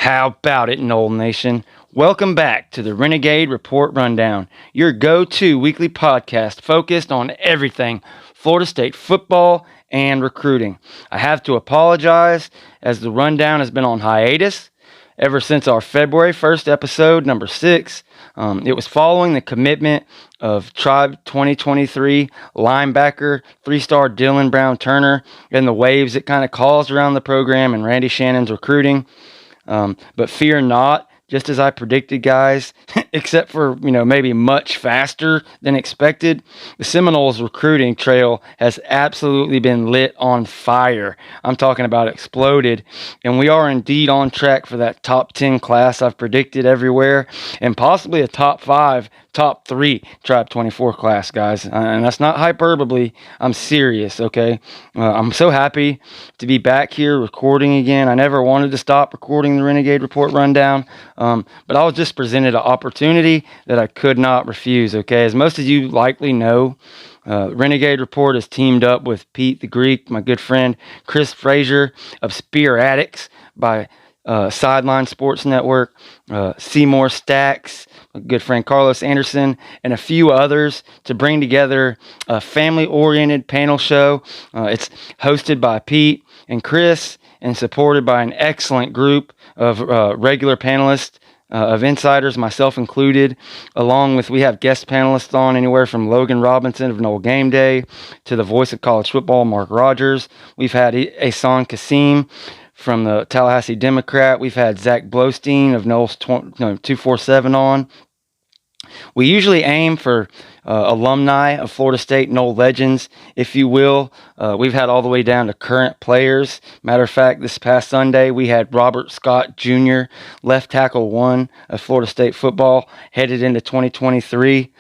How about it, Knoll Nation? Welcome back to the Renegade Report Rundown, your go-to weekly podcast focused on everything Florida State football and recruiting. I have to apologize as the rundown has been on hiatus ever since our February 1st episode, number 6. It was following the commitment of Tribe 2023 linebacker, 3-star Dylan Brown Turner, and the waves it kind of caused around the program and Randy Shannon's recruiting. But fear not, just as I predicted, guys, except for, maybe much faster than expected, the Seminoles recruiting trail has absolutely been lit on fire. I'm talking about exploded, and we are indeed on track for that top 10 class I've predicted everywhere, and possibly a top 5, top 3 Tribe 24 class, guys. And that's not hyperbole. I'm serious, okay? I'm so happy to be back here recording again. I never wanted to stop recording the Renegade Report Rundown, but I was just presented an opportunity that I could not refuse, okay? As most of you likely know, Renegade Report has teamed up with Pete the Greek, my good friend Chris Frazier of Spear Addicts by Sideline Sports Network, Seymour Stacks, my good friend Carlos Anderson, and a few others to bring together a family-oriented panel show. It's hosted by Pete and Chris and supported by an excellent group of regular panelists, of insiders, myself included, along with, we have guest panelists on anywhere from Logan Robinson of Knoll Game Day to the voice of college football, Mark Rogers. We've had Ahsan Kasim from the Tallahassee Democrat. We've had Zach Blowstein of Knoll's 247 on. We usually aim for alumni of Florida State, Knoll legends, if you will. We've had all the way down to current players. Matter of fact, this past Sunday, we had Robert Scott Jr., left tackle 1 of Florida State football, headed into 2023.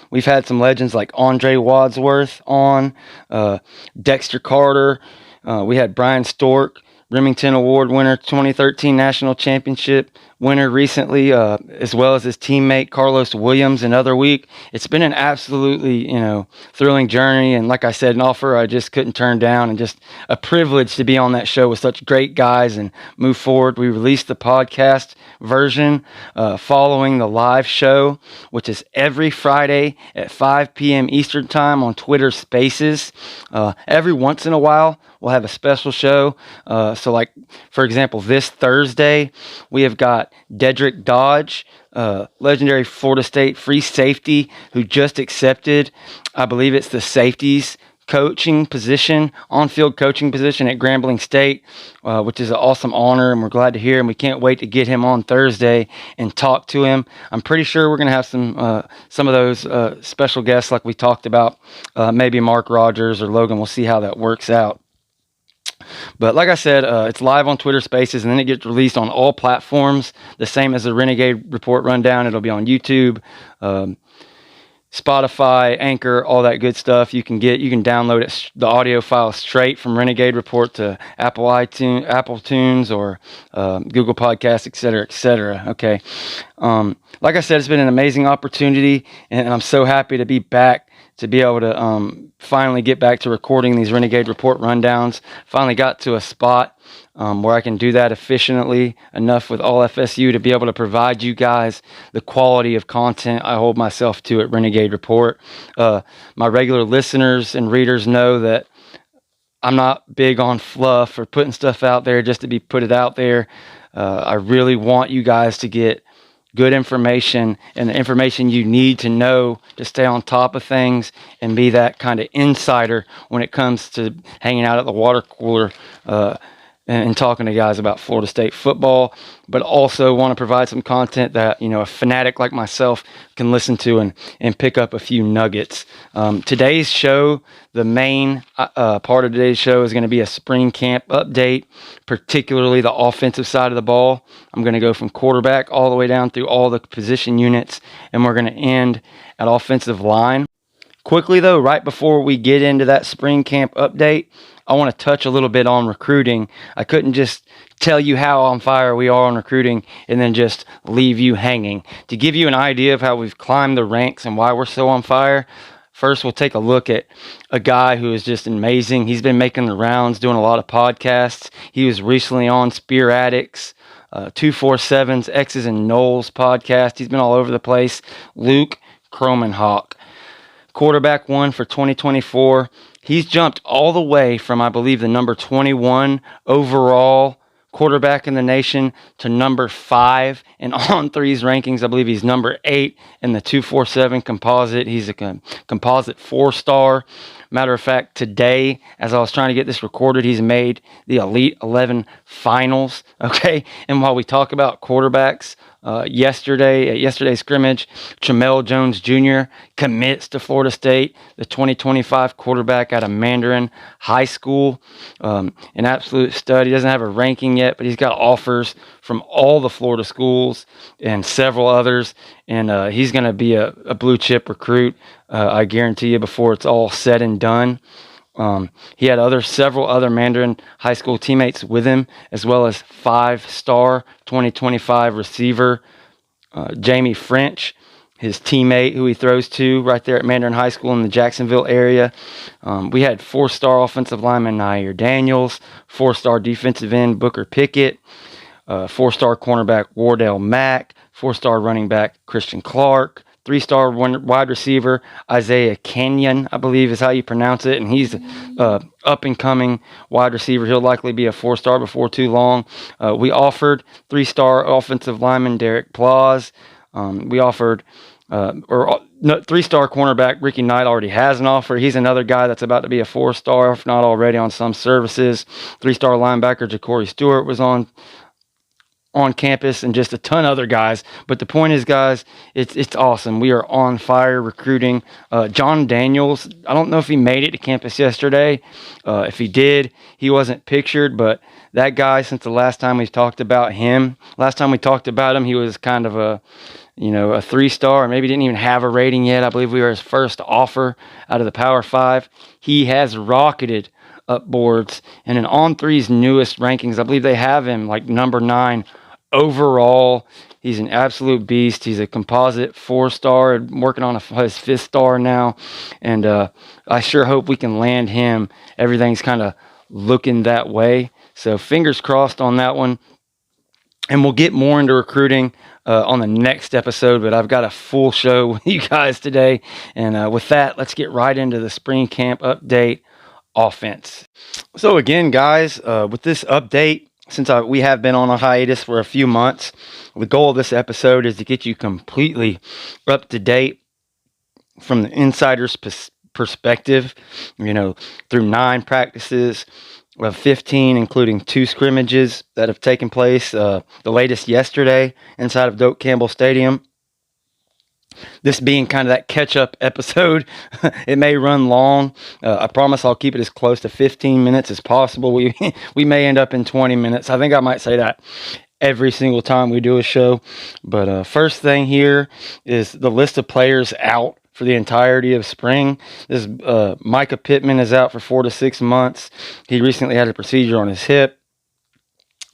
We've had some legends like Andre Wadsworth on, Dexter Carter. We had Brian Stork, Remington Award winner, 2013 National Championship winner recently, as well as his teammate Carlos Williams another week. It's been an absolutely, thrilling journey, and like I said, an offer I just couldn't turn down, and just a privilege to be on that show with such great guys and move forward. We released the podcast version following the live show, which is every Friday at 5 p.m. Eastern Time on Twitter Spaces. Every once in a while, we'll have a special show. So like, for example, this Thursday, we have got Dedrick Dodge, legendary Florida State free safety who just accepted, I believe it's the safeties coaching position, on-field coaching position at Grambling State, which is an awesome honor, and we're glad to hear him. We can't wait to get him on Thursday and talk to him. I'm pretty sure we're going to have some of those special guests like we talked about, maybe Mark Rogers or Logan. We'll see how that works out. But like I said, it's live on Twitter Spaces, and then it gets released on all platforms, the same as the Renegade Report Rundown. It'll be on YouTube, Spotify, Anchor, all that good stuff. You can download it, the audio file straight from Renegade Report to Apple Tunes, or Google Podcasts, etc. Okay. Like I said, it's been an amazing opportunity, and I'm so happy to be back, to be able to finally get back to recording these Renegade Report Rundowns. Finally got to a spot where I can do that efficiently enough with all FSU to be able to provide you guys the quality of content I hold myself to at Renegade Report. My regular listeners and readers know that I'm not big on fluff or putting stuff out there just to put it out there. I really want you guys to get good information, and the information you need to know to stay on top of things and be that kind of insider when it comes to hanging out at the water cooler and talking to guys about Florida State football, but also want to provide some content that, a fanatic like myself can listen to and pick up a few nuggets. Today's show, the main part of today's show, is going to be a spring camp update, particularly the offensive side of the ball. I'm going to go from quarterback all the way down through all the position units, and we're going to end at offensive line. Quickly though, right before we get into that spring camp update, I want to touch a little bit on recruiting. I couldn't just tell you how on fire we are on recruiting and then just leave you hanging. To give you an idea of how we've climbed the ranks and why we're so on fire, first we'll take a look at a guy who is just amazing. He's been making the rounds, doing a lot of podcasts. He was recently on Spear Addicts. 247's X's and Knowles podcast. He's been all over the place. Luke Cromenhawk. Quarterback 1 for 2024. He's jumped all the way from, I believe, the number 21 overall quarterback in the nation to number 5 in On3's rankings. I believe he's number 8 in the 247 composite. He's a composite 4-star. Matter of fact, today, as I was trying to get this recorded, he's made the Elite 11 finals. Okay, and while we talk about quarterbacks, yesterday's scrimmage, Tramel Jones Jr. commits to Florida State, the 2025 quarterback out of Mandarin High School. An absolute stud. He doesn't have a ranking yet, but he's got offers from all the Florida schools and several others, and he's going to be a blue chip recruit, I guarantee you, before it's all said and done. He had several other Mandarin High School teammates with him, as well as 5-star 2025 receiver Jamie French, his teammate who he throws to right there at Mandarin High School in the Jacksonville area. We had 4-star offensive lineman Nair Daniels, 4-star defensive end Booker Pickett, 4-star cornerback Wardell Mack, 4-star running back Christian Clark, 3-star wide receiver Isaiah Kenyon, I believe is how you pronounce it, and he's up-and-coming wide receiver. He'll likely be a 4-star before too long. We offered 3-star offensive lineman Derek Plaus. We offered 3-star cornerback Ricky Knight already has an offer. He's another guy that's about to be a 4-star, if not already on some services. 3-star linebacker Ja'Cory Stewart was on campus, and just a ton of other guys. But the point is, guys, it's awesome. We are on fire recruiting. John Daniels, I don't know if he made it to campus yesterday. If he did, he wasn't pictured, but that guy, since the last time we talked about him, he was kind of a 3-star, or maybe didn't even have a rating yet. I believe we were his first offer out of the Power 5. He has rocketed up boards, and in On3's newest rankings, I believe they have him like number 9 overall. He's an absolute beast. He's a composite 4-star, working on his 5th star now, and I sure hope we can land him. Everything's kind of looking that way, so fingers crossed on that one. And we'll get more into recruiting on the next episode, but I've got a full show with you guys today, and with that, let's get right into the spring camp update offense. So again, guys, with this update, since we have been on a hiatus for a few months, the goal of this episode is to get you completely up to date from the insider's perspective, through 9 practices of 15, including 2 scrimmages that have taken place, the latest yesterday inside of Doak Campbell Stadium. This being kind of that catch-up episode, it may run long. I promise I'll keep it as close to 15 minutes as possible. We may end up in 20 minutes. I think I might say that every single time we do a show. But first thing here is the list of players out for the entirety of spring. This Micah Pittman is out for 4 to 6 months. He recently had a procedure on his hip.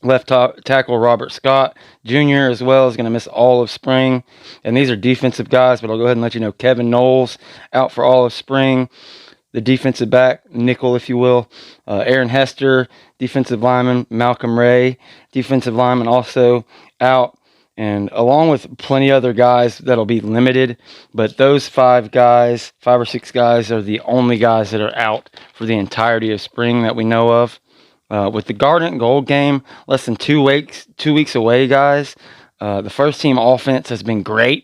Left tackle Robert Scott Jr. as well is going to miss all of spring. And these are defensive guys, but I'll go ahead and let you know Kevin Knowles out for all of spring. The defensive back, nickel, if you will. Aaron Hester, defensive lineman. Malcolm Ray, defensive lineman, also out. And along with plenty of other guys that'll be limited. But those 5 or 6 guys are the only guys that are out for the entirety of spring that we know of. With the Garnet and Gold game less than 2 weeks away, guys, the first team offense has been great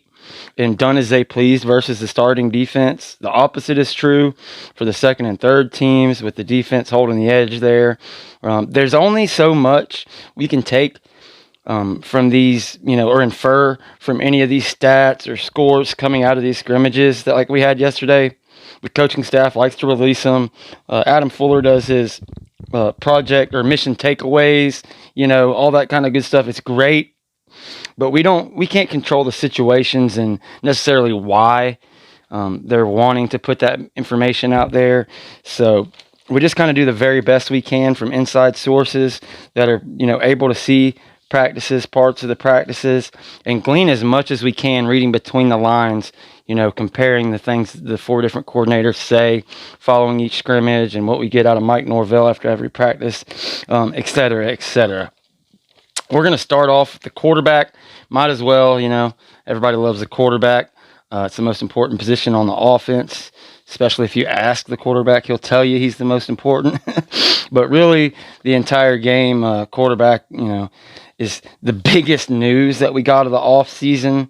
and done as they pleased versus the starting defense. The opposite is true for the second and third teams, with the defense holding the edge there. There's only so much we can take from these, or infer from any of these stats or scores coming out of these scrimmages that like we had yesterday. The coaching staff likes to release them. Adam Fuller does his project or mission takeaways, all that kind of good stuff. It's great, but we can't control the situations and necessarily why they're wanting to put that information out there. So we just kind of do the very best we can from inside sources that are, able to see practices, parts of the practices, and glean as much as we can reading between the lines, comparing the things the 4 different coordinators say following each scrimmage and what we get out of Mike Norvell after every practice, et cetera, et cetera. We're going to start off with the quarterback. Might as well, everybody loves the quarterback. It's the most important position on the offense, especially if you ask the quarterback, he'll tell you he's the most important. But really, the entire game, quarterback, is the biggest news that we got of the offseason.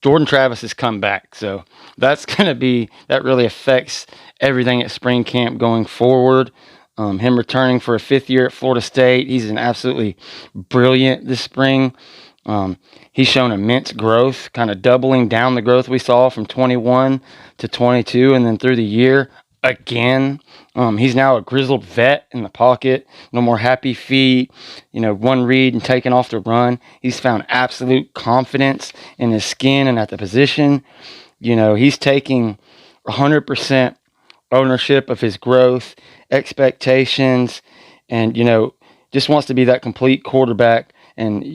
Jordan Travis has come back, so that really affects everything at spring camp going forward. Him returning for a fifth year at Florida State, he's been absolutely brilliant this spring. He's shown immense growth, kind of doubling down the growth we saw from 21 to 22, and then through the year again. He's now a grizzled vet in the pocket. No more happy feet, one read and taking off the run. He's found absolute confidence in his skin and at the position. He's taking 100% ownership of his growth, expectations, and, just wants to be that complete quarterback and,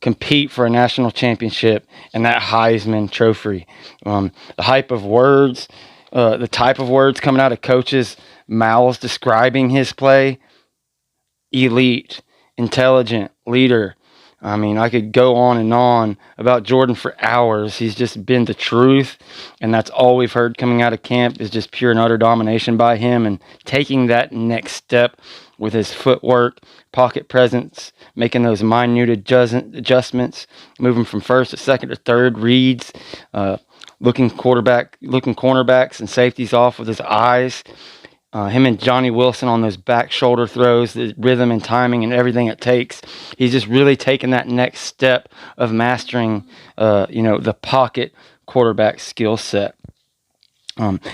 compete for a national championship and that Heisman Trophy. The type of words coming out of coaches' mouths describing his play: elite, intelligent, leader. I mean, I could go on and on about Jordan for hours. He's just been the truth, and that's all we've heard coming out of camp is just pure and utter domination by him, and taking that next step with his footwork, pocket presence, making those minute adjustments, moving from first to second to third reads, looking cornerbacks and safeties off with his eyes. Him and Johnny Wilson on those back shoulder throws, the rhythm and timing and everything it takes. He's just really taken that next step of mastering, the pocket quarterback skill set.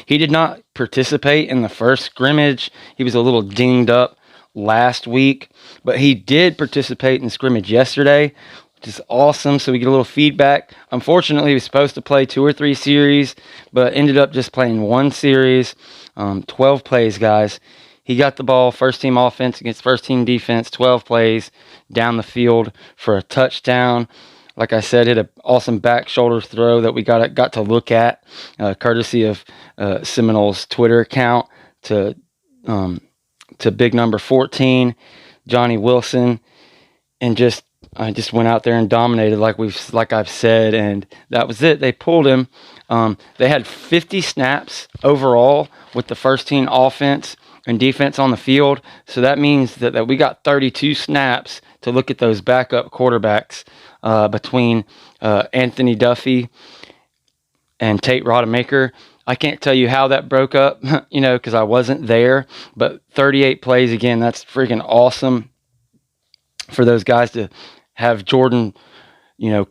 He did not participate in the first scrimmage. He was a little dinged up last week, but he did participate in the scrimmage yesterday, which is awesome. So we get a little feedback. Unfortunately, he was supposed to play 2 or 3 series, but ended up just playing 1 series. 12 plays, guys. He got the ball, first team offense against first team defense, 12 plays down the field for a touchdown. Like I said, hit an awesome back shoulder throw that we got to look at, courtesy of Seminoles Twitter account to big number 14, Johnny Wilson, and I just went out there and dominated like I've said, and that was it. They pulled him. They had 50 snaps overall with the first team offense and defense on the field. So that means that we got 32 snaps to look at those backup quarterbacks between Anthony Duffy and Tate Rodemaker. I can't tell you how that broke up, because I wasn't there. But 38 plays, again, that's freaking awesome for those guys to have Jordan,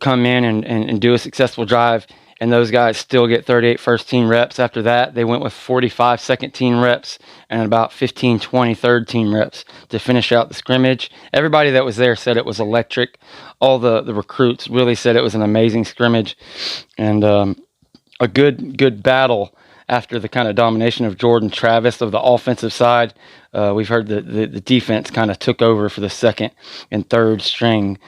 come in and do a successful drive, and those guys still get 38 first-team reps. After that, they went with 45 second-team reps and about 15, 20 third-team reps to finish out the scrimmage. Everybody that was there said it was electric. All the recruits really said it was an amazing scrimmage, and a good battle after the kind of domination of Jordan Travis of the offensive side. We've heard the defense kind of took over for the second and third string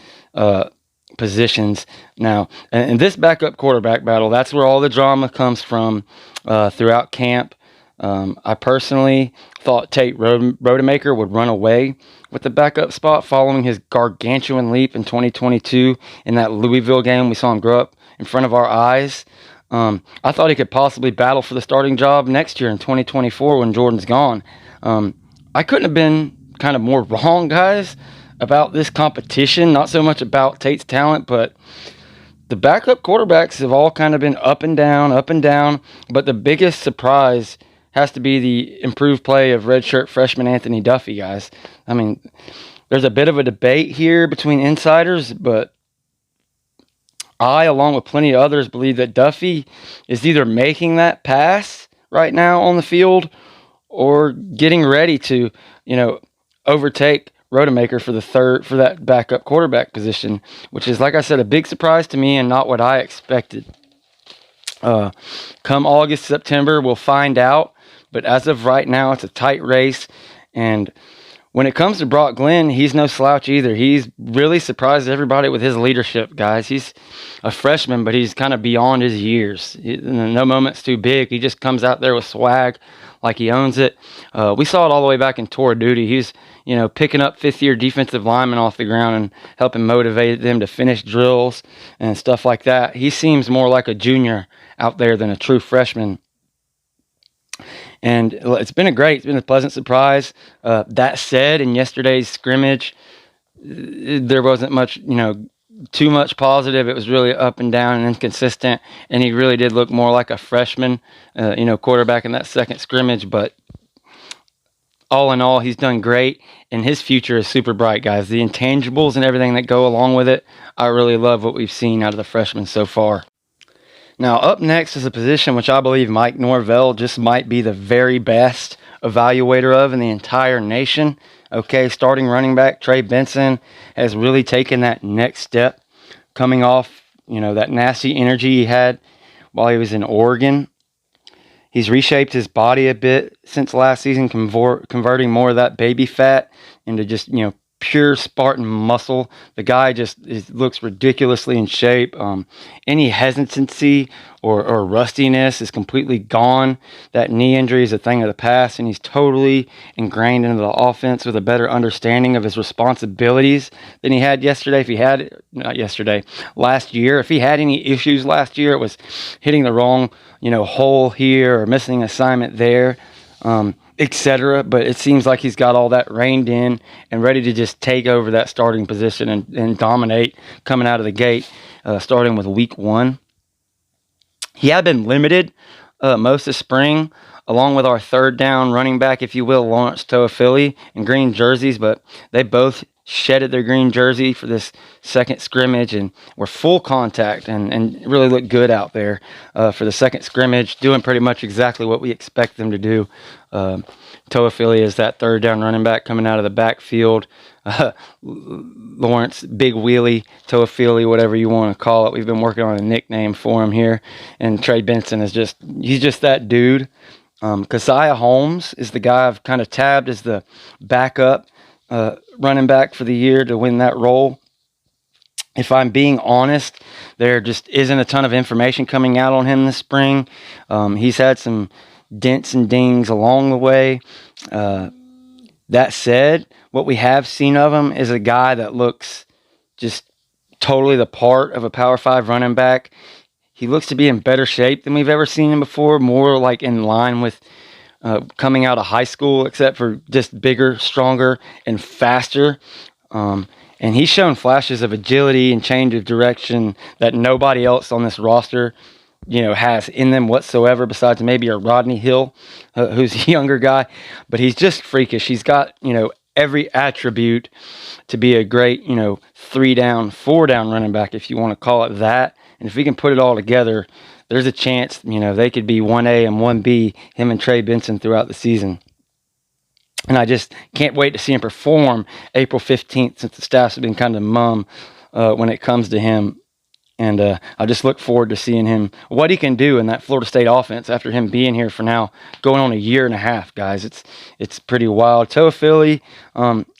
positions now. And this backup quarterback battle, that's where all the drama comes from throughout camp. I personally thought Tate Rodemaker would run away with the backup spot following his gargantuan leap in 2022 in that Louisville game. We saw him grow up in front of our eyes. I thought he could possibly battle for the starting job next year in 2024 when Jordan's gone. I couldn't have been kind of more wrong, guys, about this competition. Not so much about Tate's talent, but the backup quarterbacks have all kind of been up and down. But the biggest surprise has to be the improved play of redshirt freshman Anthony Duffy, guys. I mean, there's a bit of a debate here between insiders, but I, along with plenty of others, believe that Duffy is either making that pass right now on the field or getting ready to, overtake Rodemaker for that backup quarterback position, which is, like I said, a big surprise to me and not what I expected. Come August, September, we'll find out. But as of right now, it's a tight race, and When it comes to Brock Glenn, he's no slouch either. He's really surprised everybody with his leadership, guys. He's a freshman, but he's kind of beyond his years. No moment's too big. He just comes out there with swag like he owns it. We saw it all the way back in tour duty. He's, picking up fifth-year defensive linemen off the ground and helping motivate them to finish drills and stuff like that. He seems more like a junior out there than a true freshman. And it's been a pleasant surprise. That said, in yesterday's scrimmage, there wasn't much, too much positive. It was really up and down and inconsistent. And he really did look more like a freshman, quarterback in that second scrimmage. But all in all, he's done great. And his future is super bright, guys. The intangibles and everything that go along with it, I really love what we've seen out of the freshmen so far. Now, up next is a position which I believe Mike Norvell just might be the very best evaluator of in the entire nation. Okay, starting running back Trey Benson has really taken that next step, coming off, that nasty energy he had while he was in Oregon. He's reshaped his body a bit since last season, converting more of that baby fat into just, pure Spartan muscle. The guy just looks ridiculously in shape. Any hesitancy or rustiness is completely gone. That knee injury is a thing of the past, and he's totally ingrained into the offense with a better understanding of his responsibilities than he had last year. If he had any issues last year, it was hitting the wrong, hole here or missing assignment there. Etc. But it seems like he's got all that reined in and ready to just take over that starting position and dominate coming out of the gate, starting with week 1. He had been limited most of spring, along with our third down running back, if you will, Lawrence Toafili, in green jerseys, but they both shedded their green jersey for this second scrimmage and were full contact and really looked good out there for the second scrimmage, doing pretty much exactly what we expect them to do. Toafili is that third down running back coming out of the backfield. Lawrence, Big Wheelie, Toafili, whatever you want to call it. We've been working on a nickname for him here. And Trey Benson he's just that dude. Keziah Holmes is the guy I've kind of tabbed as the backup running back for the year to win that role. If I'm being honest, there just isn't a ton of information coming out on him this spring. He's had some dents and dings along the way. That said, what we have seen of him is a guy that looks just totally the part of a Power 5 running back. He looks to be in better shape than we've ever seen him before, more like in line with coming out of high school, except for just bigger, stronger, and faster. And he's shown flashes of agility and change of direction that nobody else on this roster, has in them whatsoever, besides maybe a Rodney Hill, who's a younger guy. But he's just freakish. He's got, every attribute to be a great, 3-down, 4-down running back, if you want to call it that. And if we can put it all together, there's a chance, they could be 1A and 1B, him and Trey Benson throughout the season. And I just can't wait to see him perform April 15th, since the staff's been kind of mum when it comes to him. And I just look forward to seeing him, what he can do in that Florida State offense after him being here for now going on a year and a half, guys. It's pretty wild. Toafili,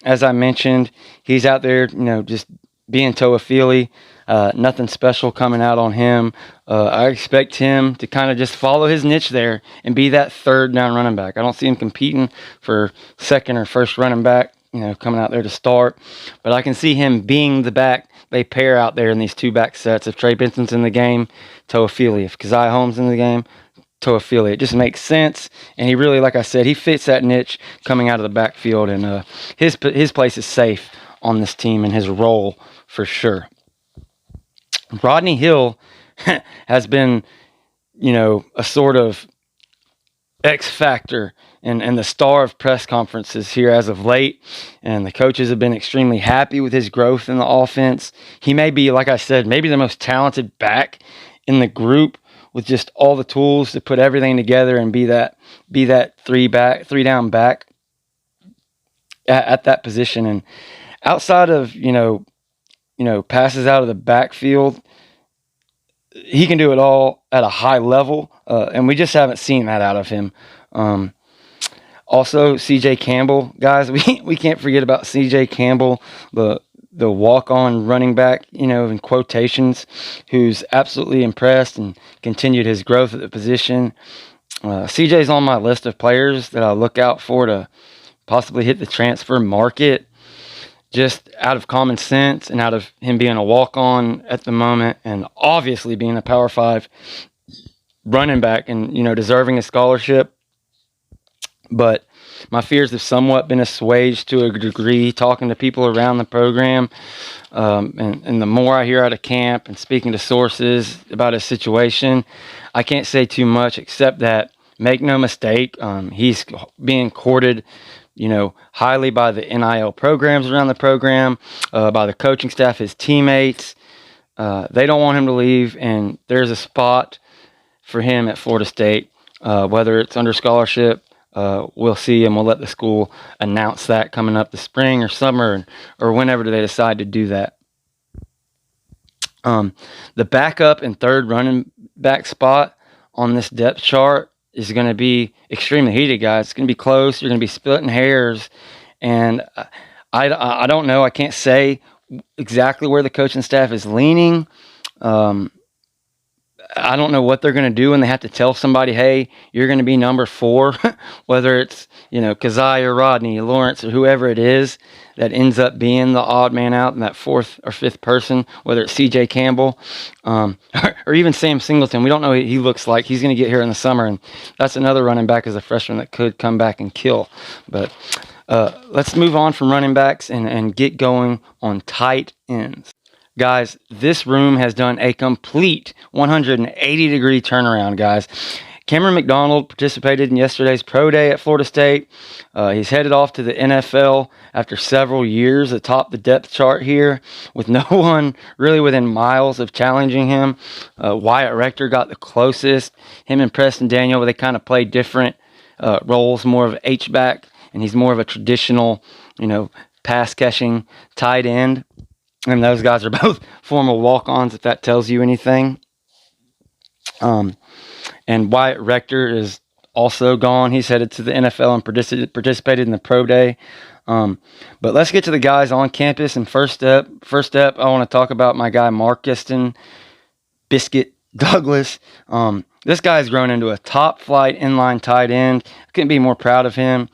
as I mentioned, he's out there, just being Toafili. Nothing special coming out on him. I expect him to kind of just follow his niche there and be that third down running back. I don't see him competing for second or first running back, coming out there to start. But I can see him being the back they pair out there in these two back sets. If Trey Benson's in the game, Toafili. If Keziah Holmes in the game, Toafili. It just makes sense. And he really, like I said, he fits that niche coming out of the backfield. And his place is safe on this team and his role for sure. Rodney Hill has been, a sort of X factor and the star of press conferences here as of late. And the coaches have been extremely happy with his growth in the offense. He may be, like I said, maybe the most talented back in the group, with just all the tools to put everything together and be that 3-down back at that position. And outside of, passes out of the backfield, he can do it all at a high level, and we just haven't seen that out of him. Also, C.J. Campbell, guys, we can't forget about C.J. Campbell, the walk-on running back, in quotations, who's absolutely impressed and continued his growth at the position. CJ's on my list of players that I look out for to possibly hit the transfer market, just out of common sense and out of him being a walk-on at the moment, and obviously being a Power 5 running back and, deserving a scholarship. But my fears have somewhat been assuaged to a degree, talking to people around the program. And the more I hear out of camp and speaking to sources about his situation, I can't say too much except that, make no mistake, he's being courted, highly by the NIL programs around the program, by the coaching staff, his teammates. They don't want him to leave, and there's a spot for him at Florida State, whether it's under scholarship. We'll see, and we'll let the school announce that coming up this spring or summer or whenever they decide to do that. The backup and third running back spot on this depth chart is going to be extremely heated, guys. It's going to be close. You're going to be splitting hairs, and I don't know. I can't say exactly where the coaching staff is leaning. I don't know what they're going to do when they have to tell somebody, hey, you're going to be number 4, whether it's, Kazai or Rodney, or Lawrence, or whoever it is that ends up being the odd man out in that 4th or 5th person, whether it's C.J. Campbell or even Sam Singleton. We don't know what he looks like. He's going to get here in the summer, and that's another running back as a freshman that could come back and kill. But let's move on from running backs and get going on tight ends. Guys, this room has done a complete 180-degree turnaround, guys. Cameron McDonald participated in yesterday's pro day at Florida State. He's headed off to the NFL after several years atop the depth chart here, with no one really within miles of challenging him. Wyatt Rector got the closest. Him and Preston Daniel, they kind of play different roles, more of H-back, and he's more of a traditional, pass-catching tight end. And those guys are both former walk-ons, if that tells you anything. And Wyatt Rector is also gone. He's headed to the NFL and participated in the pro day. But let's get to the guys on campus. And first up, I want to talk about my guy Marcuston Biscuit Douglas. This guy's grown into a top-flight inline tight end. I couldn't be more proud of him.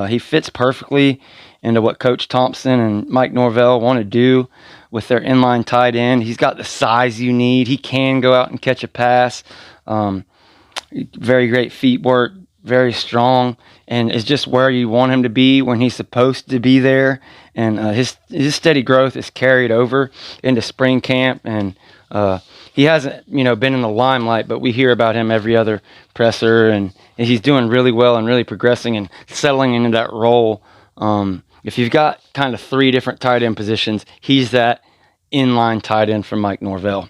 He fits perfectly into what Coach Thompson and Mike Norvell want to do with their inline tight end. He's got the size you need. He can go out and catch a pass. Very great feet work, very strong, and is just where you want him to be when he's supposed to be there. And his steady growth is carried over into spring camp, and he hasn't, been in the limelight, but we hear about him every other presser, and he's doing really well and really progressing and settling into that role. If you've got kind of 3 different tight end positions, he's that inline tight end from Mike Norvell.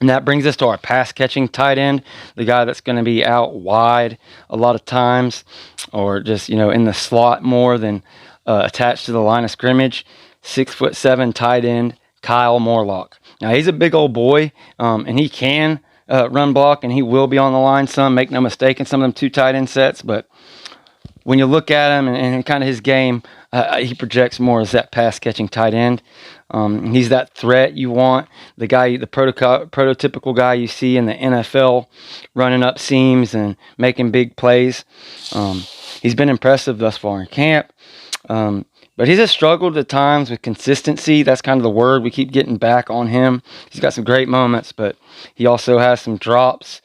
And that brings us to our pass-catching tight end, the guy that's going to be out wide a lot of times, or just, in the slot more than attached to the line of scrimmage. 6'7" tight end, Kyle Morlock. Now, he's a big old boy, and he can run block, and he will be on the line some. Make no mistake in some of them 2 tight end sets, but when you look at him and kind of his game, he projects more as that pass-catching tight end. He's that threat you want, the guy, the prototypical guy you see in the NFL, running up seams and making big plays. He's been impressive thus far in camp, but he's struggled at times with consistency. That's kind of the word we keep getting back on him. He's got some great moments, but he also has some drops.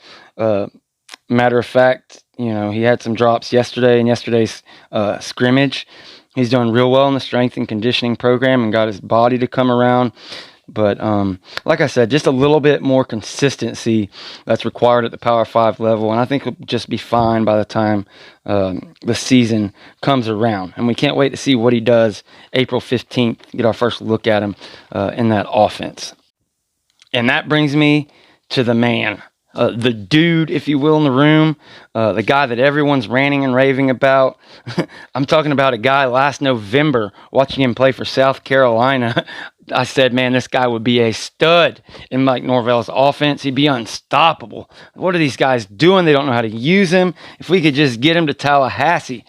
Matter of fact, he had some drops yesterday in yesterday's scrimmage. He's doing real well in the strength and conditioning program and got his body to come around. But like I said, just a little bit more consistency that's required at the Power 5 level. And I think he'll just be fine by the time the season comes around. And we can't wait to see what he does April 15th, get our first look at him in that offense. And that brings me to the man. The dude, if you will, in the room, the guy that everyone's ranting and raving about. I'm talking about a guy last November, watching him play for South Carolina. I said, man, this guy would be a stud in Mike Norvell's offense. He'd be unstoppable. What are these guys doing? They don't know how to use him. If we could just get him to Tallahassee.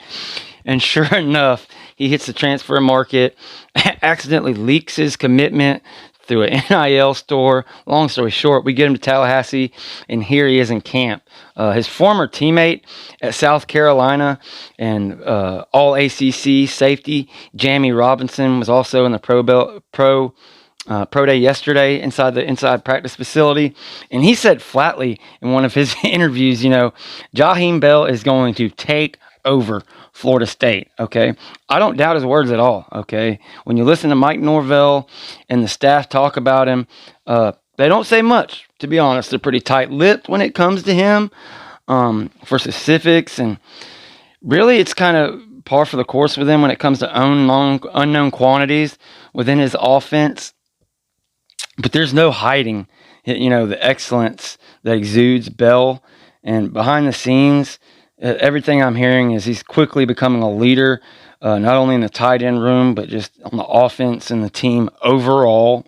And sure enough, he hits the transfer market, accidentally leaks his commitment through an NIL store. Long story short, we get him to Tallahassee, and here he is in camp. His former teammate at South Carolina and all ACC safety, Jamie Robinson, was also in the pro day yesterday inside the inside practice facility, and he said flatly in one of his interviews, Jaheim Bell is going to take over Florida State, okay? I don't doubt his words at all, okay? When you listen to Mike Norvell and the staff talk about him, they don't say much, to be honest. They're pretty tight-lipped when it comes to him for specifics, and really it's kind of par for the course with him when it comes to unknown quantities within his offense. But there's no hiding, the excellence that exudes Bell, and behind the scenes, everything I'm hearing is he's quickly becoming a leader, not only in the tight end room, but just on the offense and the team overall.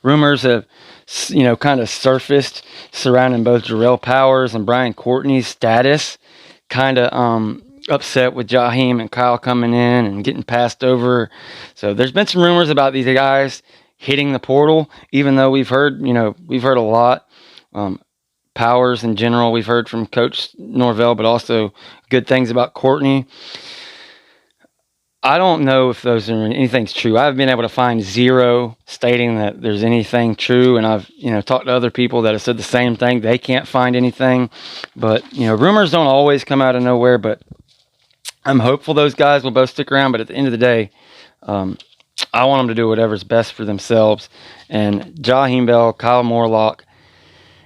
Rumors have, kind of surfaced surrounding both Jarrell Powers and Brian Courtney's status, kind of upset with Jaheim and Kyle coming in and getting passed over. So there's been some rumors about these guys hitting the portal, even though we've heard a lot. Powers in general, we've heard from Coach Norvell, but also good things about Courtney. I don't know if anything's true. I've been able to find zero stating that there's anything true, and I've talked to other people that have said the same thing. They can't find anything, but rumors don't always come out of nowhere. But I'm hopeful those guys will both stick around. But at the end of the day, I want them to do whatever's best for themselves. And Jaheim Bell, Kyle Morlock,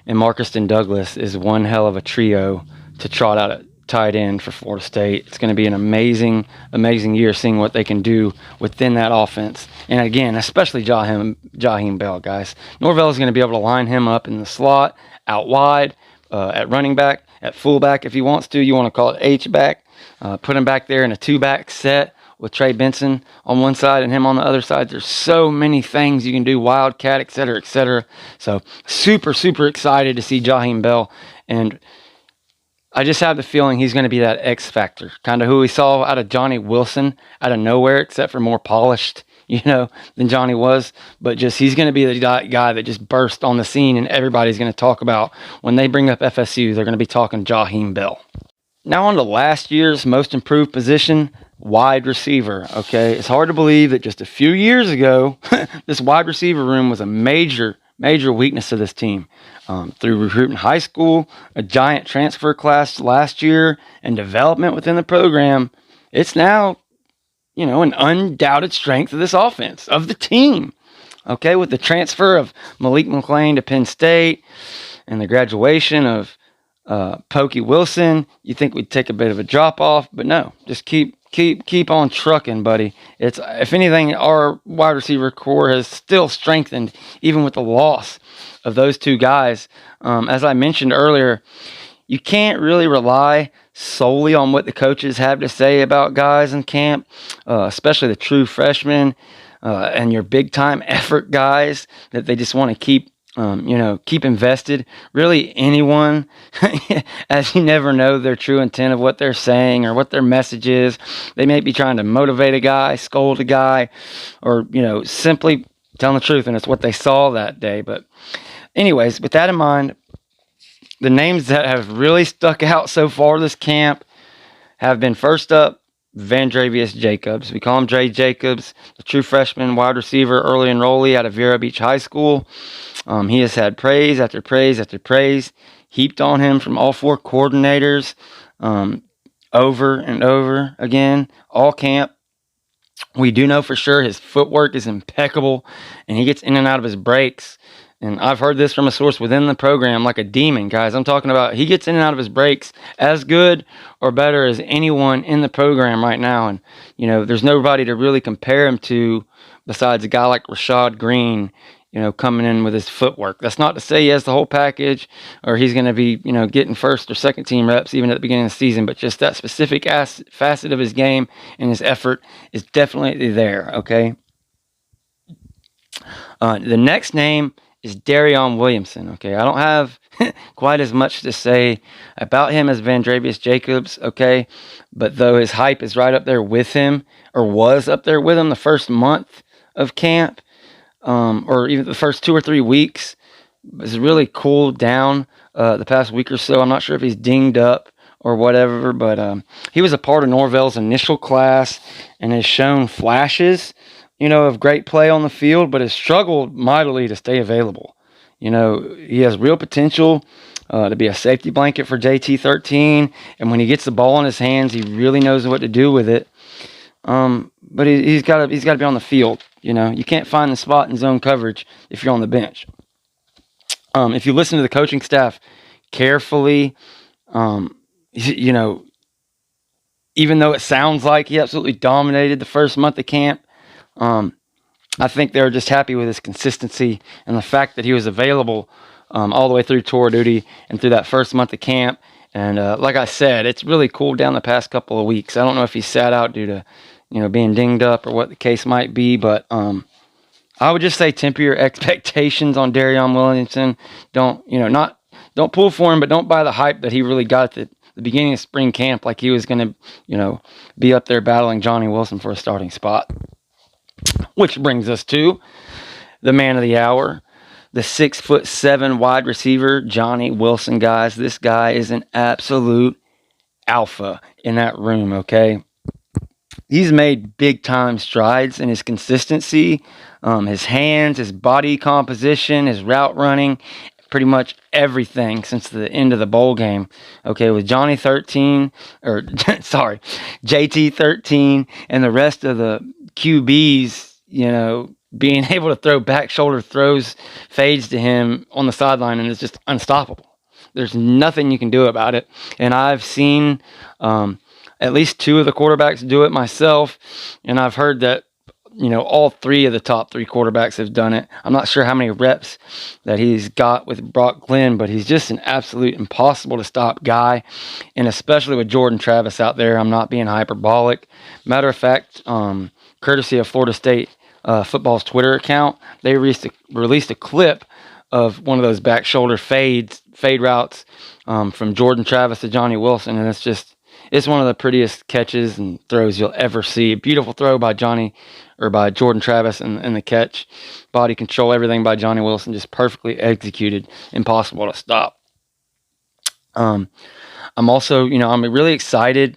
and Marcuston Douglas is one hell of a trio to trot out at tight end for Florida State. It's going to be an amazing, amazing year seeing what they can do within that offense. And again, especially Jaheim Bell, guys. Norvell is going to be able to line him up in the slot, out wide, at running back, at fullback if he wants to. You want to call it H-back. Put him back there in a two-back set with Trey Benson on one side and him on the other side. There's so many things you can do, wildcat, et cetera, et cetera. So super, super excited to see Jaheim Bell. And I just have the feeling he's going to be that X factor, kind of who we saw out of Johnny Wilson out of nowhere, except for more polished, than Johnny was. But just he's going to be the guy that just burst on the scene, and everybody's going to talk about when they bring up FSU, they're going to be talking Jaheim Bell. Now on to last year's most improved position, wide receiver, okay? It's hard to believe that just a few years ago, this wide receiver room was a major weakness of this team. Through recruiting high school, a giant transfer class last year, and development within the program, it's now, an undoubted strength of this offense, of the team, okay? With the transfer of Malik McClain to Penn State and the graduation of Pokey Wilson, you think we'd take a bit of a drop off, but no, just keep on trucking, buddy. It's, if anything, our wide receiver core has still strengthened even with the loss of those two guys. As I mentioned earlier, you can't really rely solely on what the coaches have to say about guys in camp, especially the true freshmen and your big time effort guys that they just want to keep invested. Really anyone, as you never know their true intent of what they're saying or what their message is. They may be trying to motivate a guy, scold a guy, or, simply telling the truth, and it's what they saw that day. But anyways, with that in mind, the names that have really stuck out so far this camp have been, first up, Vandravius Jacobs. We call him Dre Jacobs, the true freshman wide receiver, early enrollee out of Vero Beach High School. He has had praise after praise after praise heaped on him from all four coordinators over and over again, all camp. We do know for sure his footwork is impeccable, and he gets in and out of his breaks. And I've heard this from a source within the program like a demon, guys. I'm talking about he gets in and out of his breaks as good or better as anyone in the program right now. And, there's nobody to really compare him to besides a guy like Rashad Green, coming in with his footwork. That's not to say he has the whole package or he's going to be, getting first or second team reps even at the beginning of the season, but just that specific facet of his game and his effort is definitely there, okay? The next name is Darion Williamson. Okay, I don't have quite as much to say about him as Vandravius Jacobs. Okay, but though his hype is right up there with him, or was up there with him the first month of camp, or even the first 2 or 3 weeks, it's really cooled down the past week or so. I'm not sure if he's dinged up or whatever, but he was a part of Norvell's initial class and has shown flashes, of great play on the field, but has struggled mightily to stay available. He has real potential to be a safety blanket for JT13, and when he gets the ball in his hands, he really knows what to do with it. But he's got to be on the field. You can't find the spot in zone coverage if you're on the bench. If you listen to the coaching staff carefully, even though it sounds like he absolutely dominated the first month of camp, I think they were just happy with his consistency and the fact that he was available all the way through tour duty and through that first month of camp. And like I said, it's really cooled down the past couple of weeks. I don't know if he sat out due to, being dinged up or what the case might be, but I would just say temper your expectations on Darion Williamson. Don't pull for him, but don't buy the hype that he really got at the beginning of spring camp, like he was going to, be up there battling Johnny Wilson for a starting spot. Which brings us to the man of the hour, the 6'7" wide receiver, Johnny Wilson, guys. This guy is an absolute alpha in that room, okay? He's made big-time strides in his consistency, his hands, his body composition, his route running, pretty much everything since the end of the bowl game. Okay, with JT13 and the rest of the QBs, being able to throw back shoulder throws, fades to him on the sideline, and it's just unstoppable. There's nothing you can do about it. And I've seen at least 2 of the quarterbacks do it myself, and I've heard that all 3 of the top 3 quarterbacks have done it. I'm not sure how many reps that he's got with Brock Glenn, but he's just an absolute impossible to stop guy. And especially with Jordan Travis out there, I'm not being hyperbolic. Matter of fact, courtesy of Florida State football's Twitter account, they released a clip of one of those back shoulder fade routes from Jordan Travis to Johnny Wilson, and it's one of the prettiest catches and throws you'll ever see. Beautiful throw by Jordan Travis, and the catch, body control, everything by Johnny Wilson, just perfectly executed, impossible to stop. I'm also, I'm really excited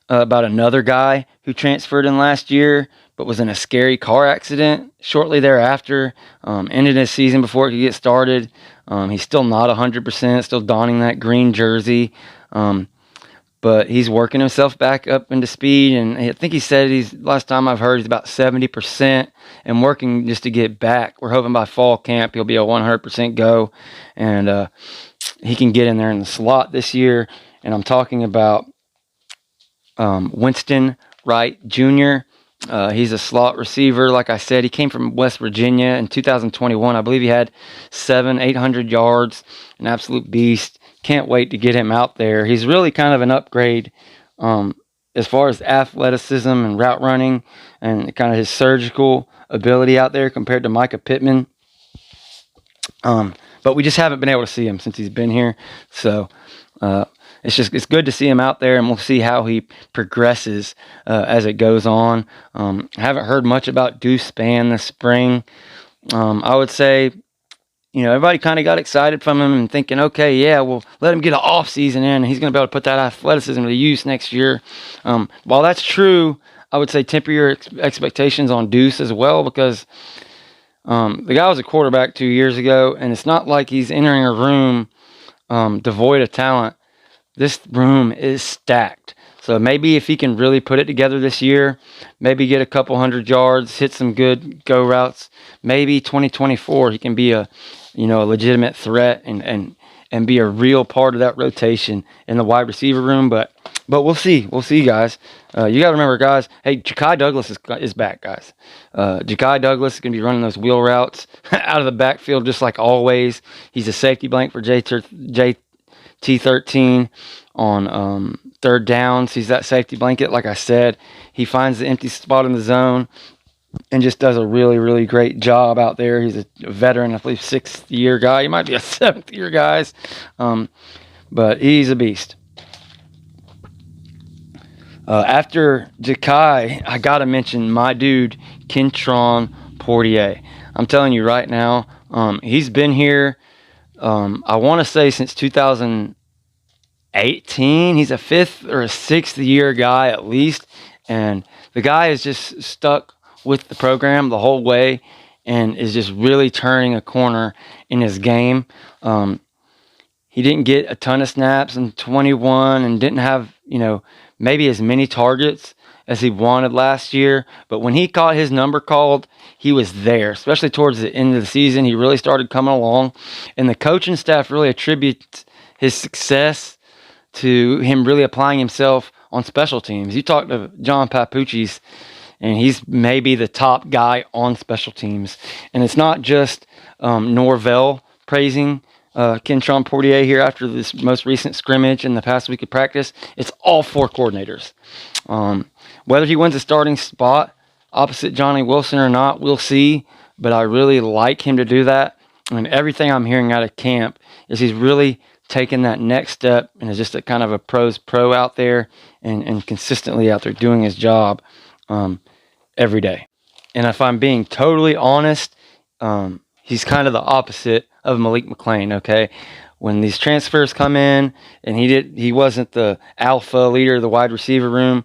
about another guy who transferred in last year, but was in a scary car accident shortly thereafter, ended his season before it could get started. He's still not 100%, still donning that green jersey. But he's working himself back up into speed, and I think he said last time I've heard, he's about 70% and working just to get back. We're hoping by fall camp he'll be a 100% go, and he can get in there in the slot this year. And I'm talking about Winston Wright Jr. He's a slot receiver. Like I said, he came from West Virginia in 2021. I believe he had 800 yards, an absolute beast. Can't wait to get him out there. He's really kind of an upgrade as far as athleticism and route running and kind of his surgical ability out there compared to Micah Pittman. But we just haven't been able to see him since he's been here. So it's good to see him out there, and we'll see how he progresses as it goes on. I haven't heard much about Deuce Spann this spring. I would say, everybody kind of got excited from him and thinking, okay, yeah, well, let him get an off season in, and he's going to be able to put that athleticism to use next year. While that's true, I would say temper your expectations on Deuce as well, because the guy was a quarterback 2 years ago, and it's not like he's entering a room devoid of talent. This room is stacked. So maybe if he can really put it together this year, maybe get a couple 100 yards, hit some good go routes, maybe 2024 he can be a legitimate threat and be a real part of that rotation in the wide receiver room. But we'll see. We'll see, guys. You got to remember, guys, hey, Ja'Kai Douglas is back, guys. Ja'Kai Douglas is going to be running those wheel routes out of the backfield just like always. He's a safety blank for JT13 on third downs. He's that safety blanket. Like I said, he finds the empty spot in the zone, and just does a really, really great job out there. He's a veteran, I believe, 6th-year guy. He might be a 7th-year guy, but he's a beast. After Ja'Kai, I got to mention my dude, Kentron Portier. I'm telling you right now, he's been here, I want to say, since 2018. He's a 5th or a 6th-year guy at least, and the guy is just stuck with the program the whole way and is just really turning a corner in his game. He didn't get a ton of snaps in 21 and didn't have, maybe as many targets as he wanted last year. But when he got his number called, he was there, especially towards the end of the season. He really started coming along. And the coaching staff really attributes his success to him really applying himself on special teams. You talk to John Papuchis, and he's maybe the top guy on special teams. And it's not just Norvell praising Kentron Portier here after this most recent scrimmage in the past week of practice. It's all 4 coordinators. Whether he wins a starting spot opposite Johnny Wilson or not, we'll see. But I really like him to do that. And everything I'm hearing out of camp is he's really taking that next step and is just a kind of a pro's pro out there and consistently out there doing his job every day. And if I'm being totally honest, he's kind of the opposite of Malik McClain, okay? When these transfers come in and he wasn't the alpha leader of the wide receiver room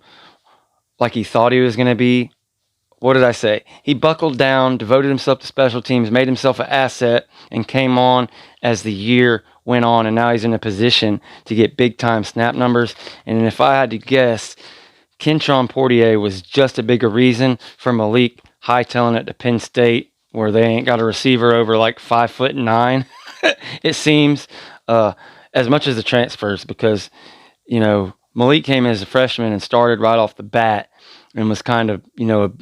like he thought he was going to be, what did I say? He buckled down, devoted himself to special teams, made himself an asset, and came on as the year went on, and now he's in a position to get big-time snap numbers. And if I had to guess, Kentron Portier was just a bigger reason for Malik hightailing it to Penn State, where they ain't got a receiver over like 5'9", it seems, as much as the transfers, because, Malik came as a freshman and started right off the bat and was kind of,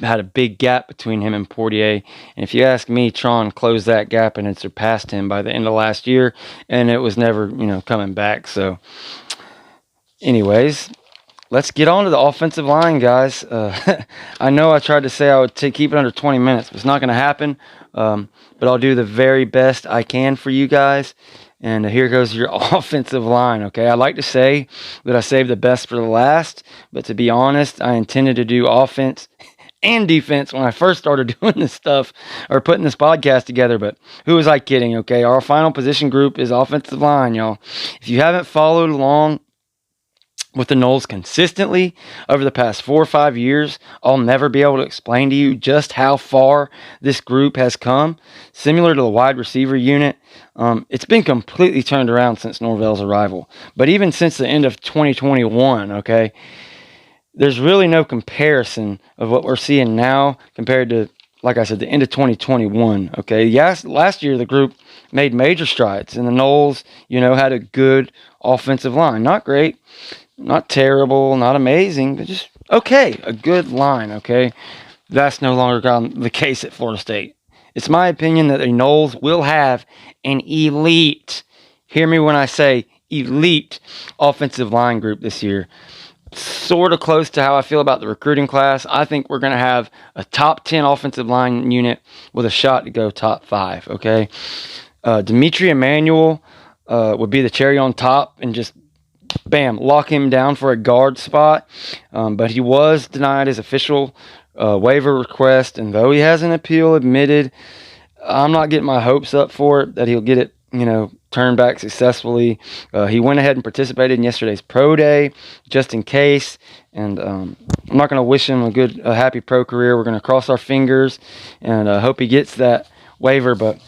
had a big gap between him and Portier. And if you ask me, Tron closed that gap and had surpassed him by the end of last year, and it was never, coming back. So anyways, let's get on to the offensive line, guys. I know I tried to say I would keep it under 20 minutes. It's not going to happen, but I'll do the very best I can for you guys. And here goes your offensive line, okay? I like to say that I saved the best for the last, but to be honest, I intended to do offense and defense when I first started doing this stuff or putting this podcast together, but who was I kidding, okay? Our final position group is offensive line, y'all. If you haven't followed along with the Noles consistently over the past 4 or 5 years, I'll never be able to explain to you just how far this group has come. Similar to the wide receiver unit, it's been completely turned around since Norvell's arrival. But even since the end of 2021, okay, there's really no comparison of what we're seeing now compared to, like I said, the end of 2021, okay? Yes, last year the group made major strides, and the Noles, had a good offensive line. Not great, not terrible, not amazing, but just okay, a good line, okay? That's no longer the case at Florida State. It's my opinion that the Noles will have an elite, hear me when I say elite, offensive line group this year. Sort of close to how I feel about the recruiting class. I think we're going to have a top 10 offensive line unit with a shot to go top 5, okay? Dimitri Emmanuel would be the cherry on top and just bam, lock him down for a guard spot. But he was denied his official waiver request, and though he has an appeal admitted, I'm not getting my hopes up for it that he'll get it, turned back successfully. He went ahead and participated in yesterday's pro day just in case, and I'm not going to wish him a happy pro career. We're going to cross our fingers and hope he gets that waiver, but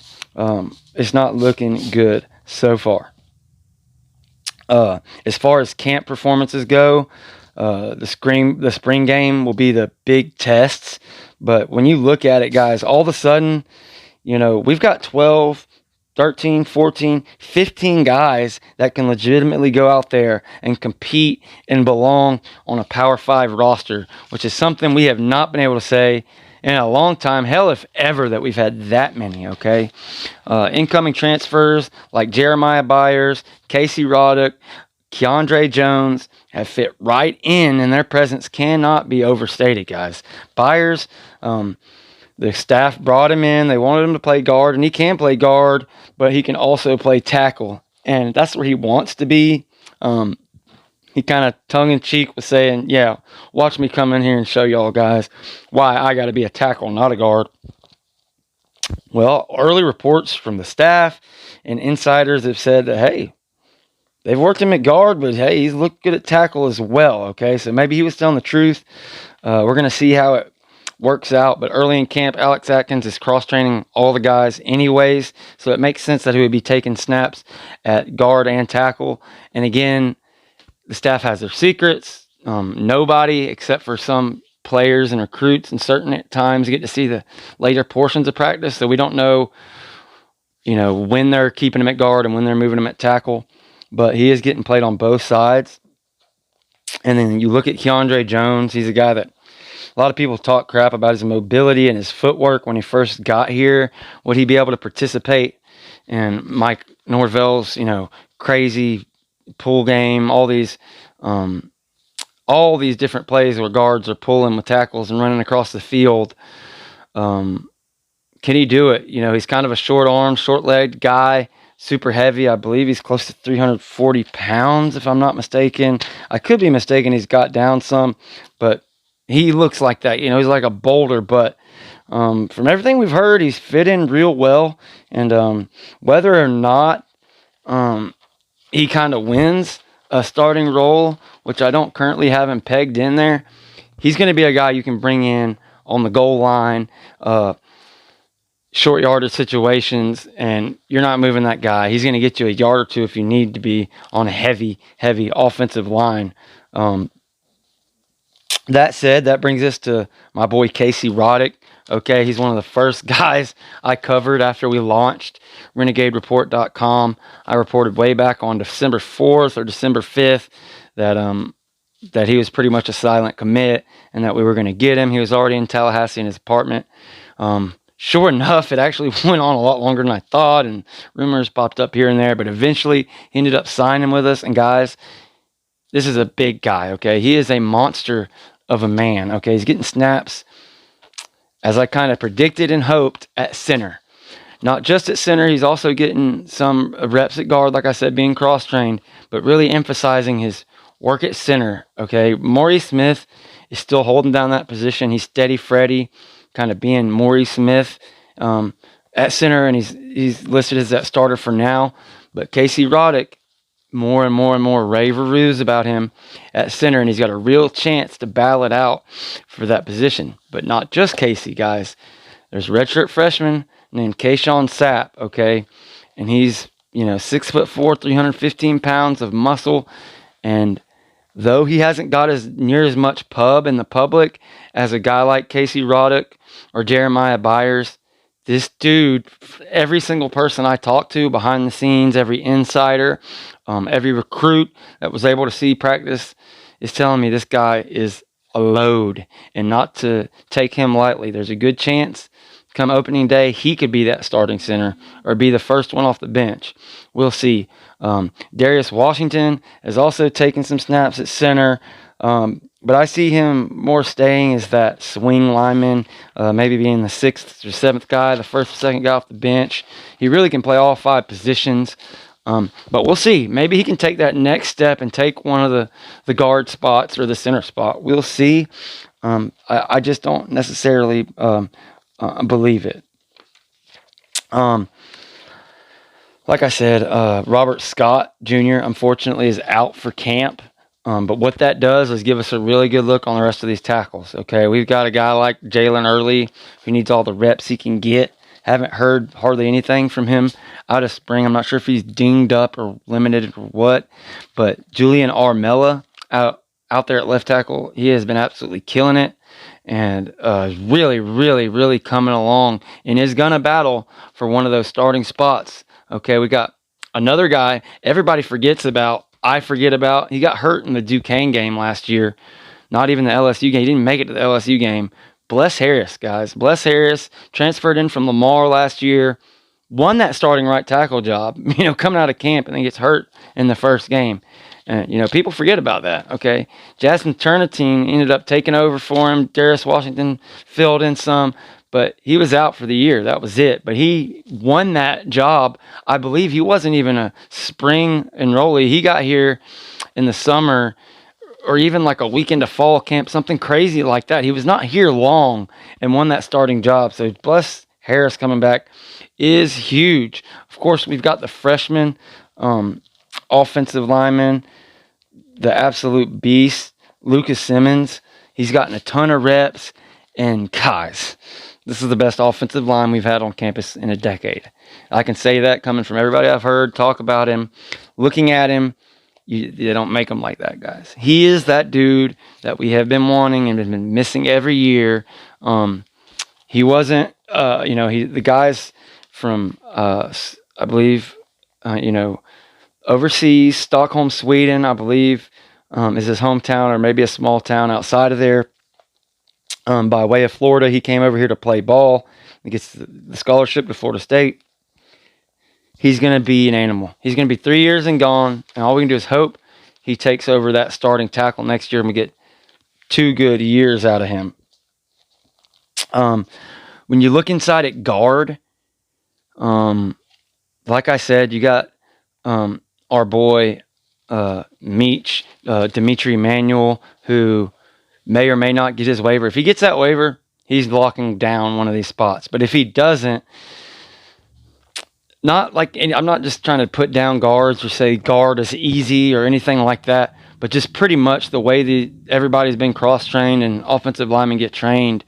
it's not looking good so far. As far as camp performances go, the spring game will be the big tests. But when you look at it, guys, all of a sudden, we've got 12, 13, 14, 15 guys that can legitimately go out there and compete and belong on a Power 5 roster, which is something we have not been able to say in a long time, hell if ever, that we've had that many, okay? Incoming transfers like Jeremiah Byers, Casey Roddick, Keandre Jones have fit right in, and their presence cannot be overstated, guys. Byers, The staff brought him in. They wanted him to play guard, and he can play guard, but he can also play tackle. And that's where he wants to be. He kind of tongue-in-cheek was saying, yeah, watch me come in here and show y'all guys why I got to be a tackle, not a guard. Well, early reports from the staff and insiders have said that, hey, they've worked him at guard, but hey, he's looked good at tackle as well, okay? So maybe he was telling the truth. We're going to see how it works out, but early in camp, Alex Atkins is cross-training all the guys anyways, so it makes sense that he would be taking snaps at guard and tackle. And again, the staff has their secrets. Nobody, except for some players and recruits in certain times, get to see the later portions of practice, so we don't know, when they're keeping him at guard and when they're moving him at tackle. But he is getting played on both sides. And then you look at Keandre Jones. He's a guy that a lot of people talk crap about his mobility and his footwork when he first got here. Would he be able to participate in Mike Norvell's, crazy pull game, all these different plays where guards are pulling with tackles and running across the field? Can he do it? He's kind of a short-armed, short-legged guy, super heavy. I believe he's close to 340 pounds, if I'm not mistaken. I could be mistaken. He's got down some, but he looks like that. He's like a boulder, but from everything we've heard, he's fit in real well. And whether or not he kind of wins a starting role, which I don't currently have him pegged in there, he's going to be a guy you can bring in on the goal line, short yardage situations, and you're not moving that guy. He's going to get you a yard or two if you need to be on a heavy offensive line. That said, that brings us to my boy Casey Roddick. Okay, he's one of the first guys I covered after we launched RenegadeReport.com. I reported way back on December 4th or December 5th that he was pretty much a silent commit and that we were going to get him. He was already in Tallahassee in his apartment. Sure enough, it actually went on a lot longer than I thought, and rumors popped up here and there, but eventually he ended up signing with us. And guys, this is a big guy, okay? He is a monster of a man, okay? He's getting snaps, as I kind of predicted and hoped, at center. Not just at center, he's also getting some reps at guard, like I said, being cross-trained, but really emphasizing his work at center, okay? Maurice Smith is still holding down that position. He's steady Freddy, kind of being Maurice Smith at center, and he's listed as that starter for now. But Casey Roddick, more and more rave-a-roos about him at center, and he's got a real chance to battle it out for that position. But not just Casey, guys. There's a redshirt freshman named Kayshawn Sapp, okay? And he's, 6'4", 315 pounds of muscle, and though he hasn't got near as much pub in the public as a guy like Casey Roddick or Jeremiah Byers, this dude, every single person I talked to behind the scenes, every insider, every recruit that was able to see practice is telling me this guy is a load, and not to take him lightly. There's a good chance come opening day he could be that starting center or be the first one off the bench. We'll see. Darius Washington has also taken some snaps at center, but I see him more staying as that swing lineman, maybe being the 6th or 7th guy, the 1st or 2nd guy off the bench. He really can play all 5 positions, but we'll see. Maybe he can take that next step and take one of the guard spots or the center spot. We'll see. I just don't necessarily believe it. Like I said, Robert Scott Jr., unfortunately, is out for camp. But what that does is give us a really good look on the rest of these tackles. Okay, we've got a guy like Jalen Early who needs all the reps he can get. Haven't heard hardly anything from him out of spring. I'm not sure if he's dinged up or limited or what. But Julian Armella out there at left tackle, he has been absolutely killing it. And really coming along and is going to battle for one of those starting spots. Okay, we got another guy everybody forgets about. I forget about. He got hurt in the Duquesne game last year. Not even the LSU game. He didn't make it to the LSU game. Bless Harris, guys. Bless Harris. Transferred in from Lamar last year. Won that starting right tackle job, coming out of camp, and then gets hurt in the first game. And, people forget about that, okay? Jasmine Turnitine ended up taking over for him. Darius Washington filled in some. but he was out for the year. That was it. But he won that job. I believe he wasn't even a spring enrollee. He got here in the summer, or even like a week into fall camp, something crazy like that. He was not here long and won that starting job. So bless Harris coming back is huge. Of course, we've got the freshman offensive lineman, the absolute beast, Lucas Simmons. He's gotten a ton of reps. And guys, this is the best offensive line we've had on campus in a decade. I can say that coming from everybody I've heard talk about him. Looking at him, they don't make him like that, guys. He is that dude that we have been wanting and been missing every year. He wasn't, the guys from, I believe, overseas, Stockholm, Sweden, I believe, is his hometown, or maybe a small town outside of there. By way of Florida, he came over here to play ball. He gets the scholarship to Florida State. He's going to be an animal. He's going to be 3 years and gone, and all we can do is hope he takes over that starting tackle next year and we get 2 good years out of him. When you look inside at guard, like I said, you got our boy Meach, Dimitri Emanuel, who may or may not get his waiver. If he gets that waiver, he's locking down one of these spots. But if he doesn't, I'm not just trying to put down guards or say guard is easy or anything like that, but just pretty much the way everybody's been cross-trained and offensive linemen get trained.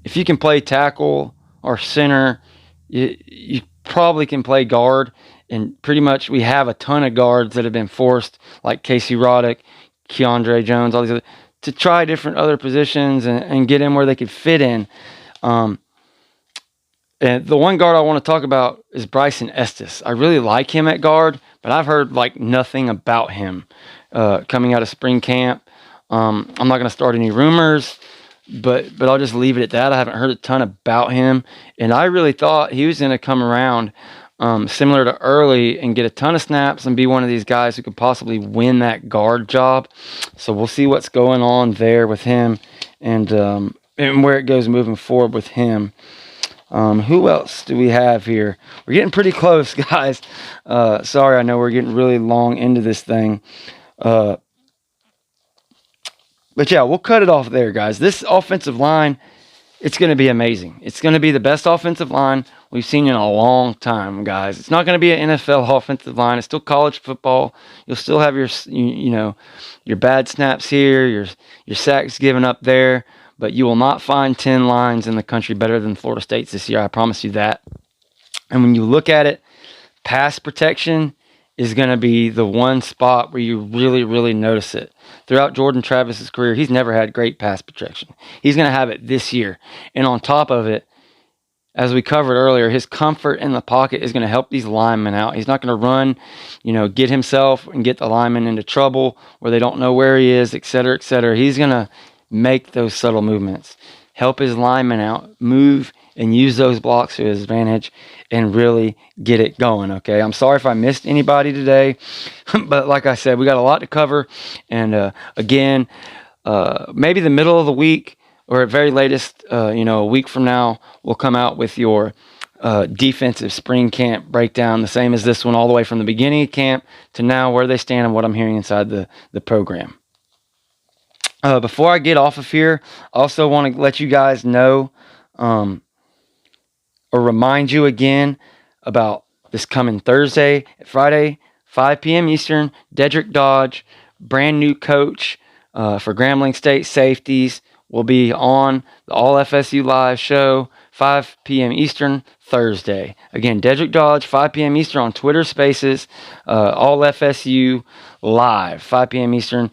If you can play tackle or center, you probably can play guard. And pretty much we have a ton of guards that have been forced, like Casey Roddick, Keandre Jones, all these other, to try different other positions and get in where they could fit in. And the one guard I want to talk about is Bryson Estes. I really like him at guard, but I've heard nothing about him coming out of spring camp. I'm not going to start any rumors, but I'll just leave it at that. I haven't heard a ton about him, and I really thought he was going to come around similar to Early and get a ton of snaps and be one of these guys who could possibly win that guard job. So we'll see what's going on there with him and where it goes moving forward with him. Who else do we have here? We're getting pretty close, guys. Sorry, I know we're getting really long into this thing. But yeah, we'll cut it off there, guys. This offensive line, it's going to be amazing. It's going to be the best offensive line we've seen in a long time, guys. It's not going to be an NFL offensive line. It's still college football. You'll still have your bad snaps here, your sacks given up there, but you will not find 10 lines in the country better than Florida State's this year. I promise you that. And when you look at it, pass protection is going to be the one spot where you really, really notice it. Throughout Jordan Travis's career, he's never had great pass protection. He's going to have it this year. And on top of it, as we covered earlier, his comfort in the pocket is going to help these linemen out. He's not going to run, get himself and get the linemen into trouble where they don't know where he is, et cetera, et cetera. He's going to make those subtle movements, help his linemen out, move and use those blocks to his advantage and really get it going, okay? I'm sorry if I missed anybody today, but like I said, we got a lot to cover. And again, maybe the middle of the week or at very latest, a week from now, we'll come out with your defensive spring camp breakdown, the same as this one, all the way from the beginning of camp to now, where they stand and what I'm hearing inside the program. Before I get off of here, I also want to let you guys know or remind you again about this coming Thursday, Friday, 5 p.m. Eastern, Dedrick Dodge, brand new coach for Grambling State Safeties, will be on the All FSU Live show, 5 p.m. Eastern, Thursday. Again, Dedrick Dodge, 5 p.m. Eastern on Twitter Spaces, All FSU Live, 5 p.m. Eastern.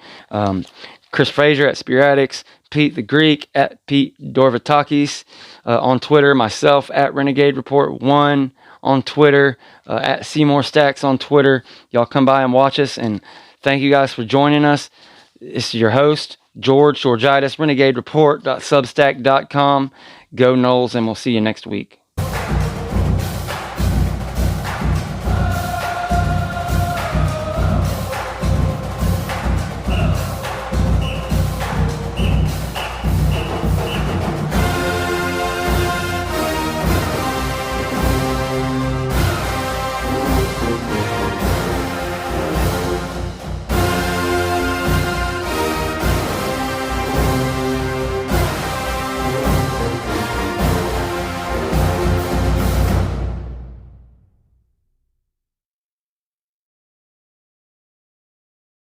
Chris Frazier at Spearatics, Pete the Greek at Pete Dorvatakis on Twitter, myself at Renegade Report 1 on Twitter, at Seymour Stacks on Twitter. Y'all come by and watch us, and thank you guys for joining us. This is your host, Georgitis, Renegade Report.substack.com. Go Noles, and we'll see you next week.